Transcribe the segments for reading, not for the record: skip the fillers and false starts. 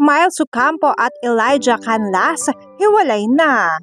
Miles Ocampo at Elijah Canlas hiwalay na.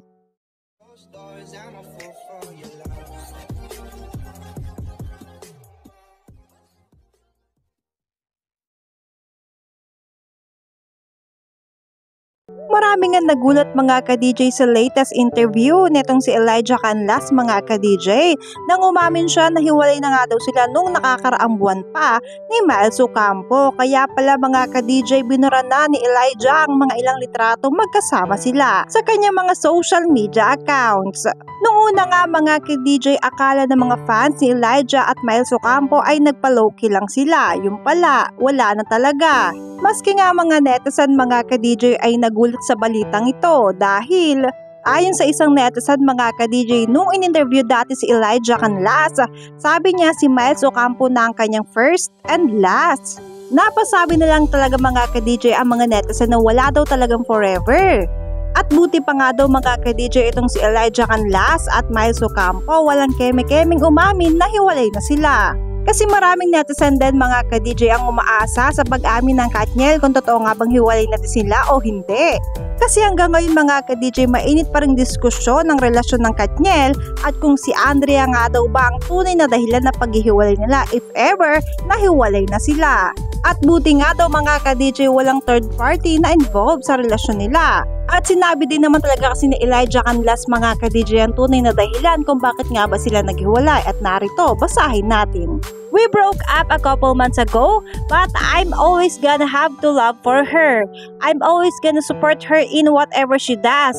Marami nga nagulat mga ka-DJ sa latest interview nitong si Elijah Canlas mga ka-DJ nang umamin siya na hiwalay na nga daw sila nung nakakaraang buwan pa ni Miles Ocampo. Kaya pala mga ka-DJ binura na ni Elijah ang mga ilang litrato magkasama sila sa kanyang mga social media accounts. Noong una nga mga ka-DJ akala ng mga fans ni Elijah at Miles Ocampo ay nagpa-low-key lang sila. Yung pala, wala na talaga. Maski nga mga netizen mga ka-DJ ay nagulat sa balitang ito dahil ayon sa isang netizen mga ka-DJ nung in-interview dati si Elijah Canlas, sabi niya si Miles Ocampo na ang kanyang first and last. Napasabi na lang talaga mga ka-DJ ang mga netizen na wala daw talagang forever. At buti pa nga daw mga ka-DJ itong si Elijah Canlas at Miles Ocampo walang keme-kemeng umamin na hiwalay na sila. Kasi maraming netizen din mga ka-DJ ang umaasa sa pag-amin ng Katniel kung totoo nga bang hiwalay na sila o hindi. Kasi hanggang ngayon mga ka-DJ mainit pa ring diskusyon ng relasyon ng Katniel at kung si Andrea nga daw ba ang tunay na dahilan na paghihiwalay nila if ever nahiwalay na sila. At buti nga daw mga ka-DJ walang third party na involved sa relasyon nila. At sinabi din naman talaga kasi ni Elijah Canlas mga ka-DJ ang tunay na dahilan kung bakit nga ba sila naghiwalay at narito, basahin natin. We broke up a couple months ago, but I'm always gonna have to love for her. I'm always gonna support her in whatever she does.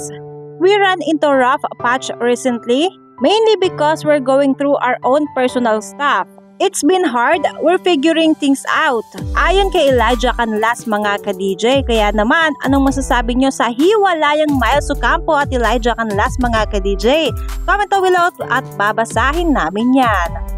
We ran into a rough patch recently, mainly because we're going through our own personal stuff. It's been hard, we're figuring things out. Ayon kay Elijah Canlas mga ka-DJ, kaya naman anong masasabi nyo sa hiwalayang Miles Ocampo at Elijah Canlas mga ka-DJ? Comment below at babasahin namin yan.